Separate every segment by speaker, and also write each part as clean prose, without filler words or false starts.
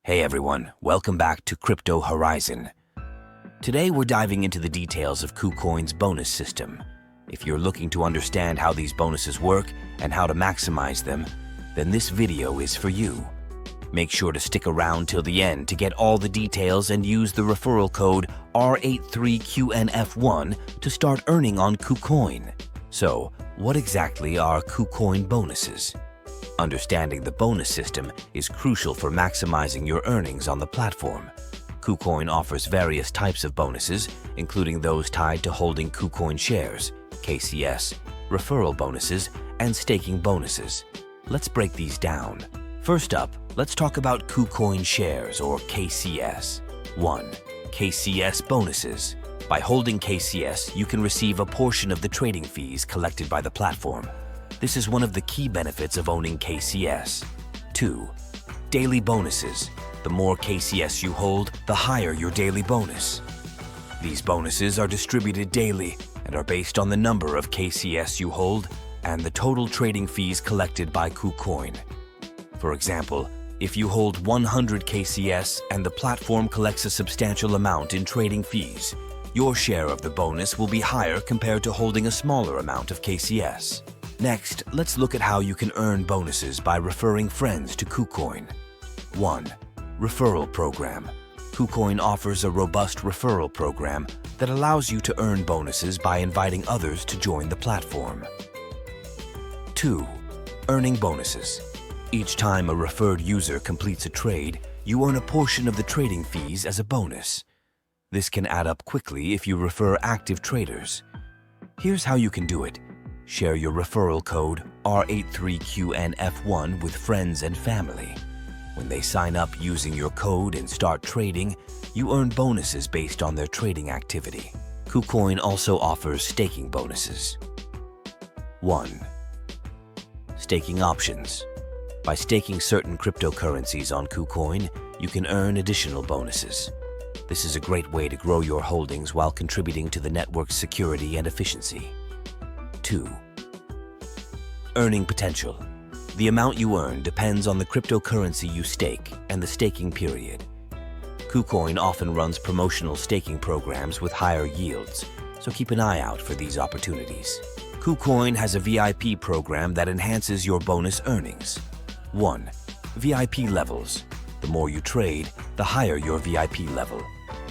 Speaker 1: Hey everyone, welcome back to Crypto Horizon. Today we're diving into the details of KuCoin's bonus system. If you're looking to understand how these bonuses work and how to maximize them, then this video is for you. Make sure to stick around till the end to get all the details and use the referral code r83QNF1 to start earning on KuCoin. So, what exactly are KuCoin bonuses? Understanding the bonus system is crucial for maximizing your earnings on the platform. KuCoin offers various types of bonuses, including those tied to holding KuCoin shares, KCS, referral bonuses, and staking bonuses. Let's break these down. First up, let's talk about KuCoin shares, or KCS. 1. KCS bonuses. By holding KCS, you can receive a portion of the trading fees collected by the platform. This is one of the key benefits of owning KCS. 2. Daily bonuses. The more KCS you hold, the higher your daily bonus. These bonuses are distributed daily and are based on the number of KCS you hold and the total trading fees collected by KuCoin. For example, if you hold 100 KCS and the platform collects a substantial amount in trading fees, your share of the bonus will be higher compared to holding a smaller amount of KCS. Next, let's look at how you can earn bonuses by referring friends to KuCoin. 1. Referral program. KuCoin offers a robust referral program that allows you to earn bonuses by inviting others to join the platform. 2. Earning bonuses. Each time a referred user completes a trade, you earn a portion of the trading fees as a bonus. This can add up quickly if you refer active traders. Here's how you can do it. Share your referral code r83QNF1 with friends and family. When they sign up using your code and start trading, you earn bonuses based on their trading activity. KuCoin also offers staking bonuses. 1. Staking options. By staking certain cryptocurrencies on KuCoin, you can earn additional bonuses. This is a great way to grow your holdings while contributing to the network's security and efficiency. 2. Earning potential. The amount you earn depends on the cryptocurrency you stake and the staking period. KuCoin often runs promotional staking programs with higher yields, so keep an eye out for these opportunities. KuCoin has a VIP program that enhances your bonus earnings. 1. VIP levels. The more you trade, the higher your VIP level.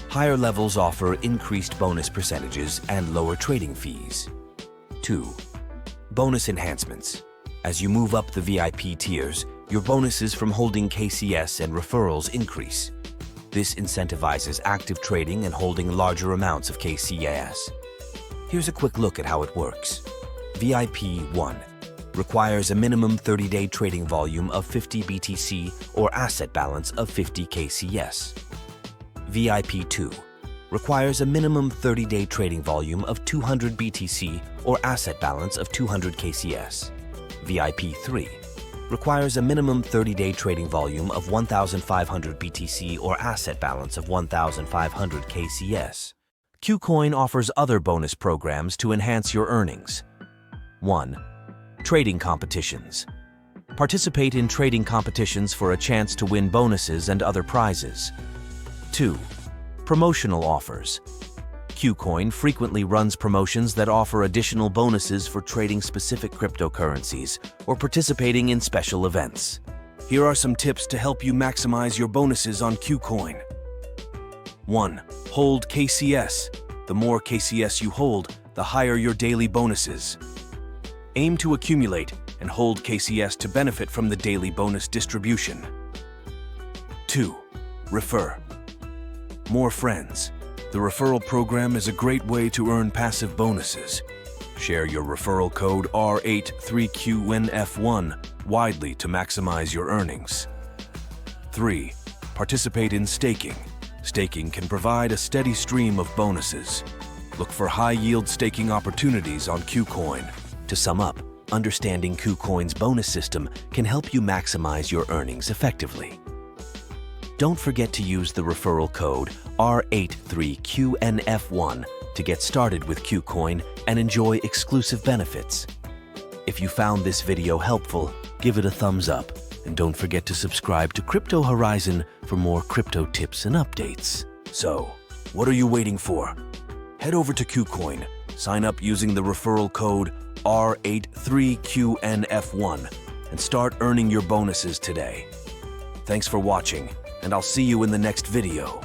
Speaker 1: Higher levels offer increased bonus percentages and lower trading fees. 2. Bonus enhancements. As you move up the VIP tiers, your bonuses from holding KCS and referrals increase. This incentivizes active trading and holding larger amounts of KCS. Here's a quick look at how it works. VIP 1 requires a minimum 30-day trading volume of 50 BTC or asset balance of 50 KCS. VIP 2 requires a minimum 30-day trading volume of 200 BTC or asset balance of 200 KCS. VIP 3 requires a minimum 30-day trading volume of 1,500 BTC or asset balance of 1,500 KCS. KuCoin offers other bonus programs to enhance your earnings. 1. Trading competitions. Participate in trading competitions for a chance to win bonuses and other prizes. 2. Promotional offers. KuCoin frequently runs promotions that offer additional bonuses for trading specific cryptocurrencies or participating in special events. Here are some tips to help you maximize your bonuses on KuCoin. 1. Hold KCS. The more KCS you hold, the higher your daily bonuses. Aim to accumulate and hold KCS to benefit from the daily bonus distribution. 2. Refer. More friends. The referral program is a great way to earn passive bonuses. Share your referral code r83QNF1 widely to maximize your earnings. 3. Participate in staking. Staking can provide a steady stream of bonuses. Look for high-yield staking opportunities on KuCoin. To sum up, understanding KuCoin's bonus system can help you maximize your earnings effectively. Don't forget to use the referral code r83QNF1 to get started with KuCoin and enjoy exclusive benefits. If you found this video helpful, give it a thumbs up And don't forget to subscribe to Crypto Horizon for more crypto tips and updates. So, what are you waiting for? Head over to KuCoin, sign up using the referral code r83QNF1, and start earning your bonuses today. Thanks for watching, and I'll see you in the next video.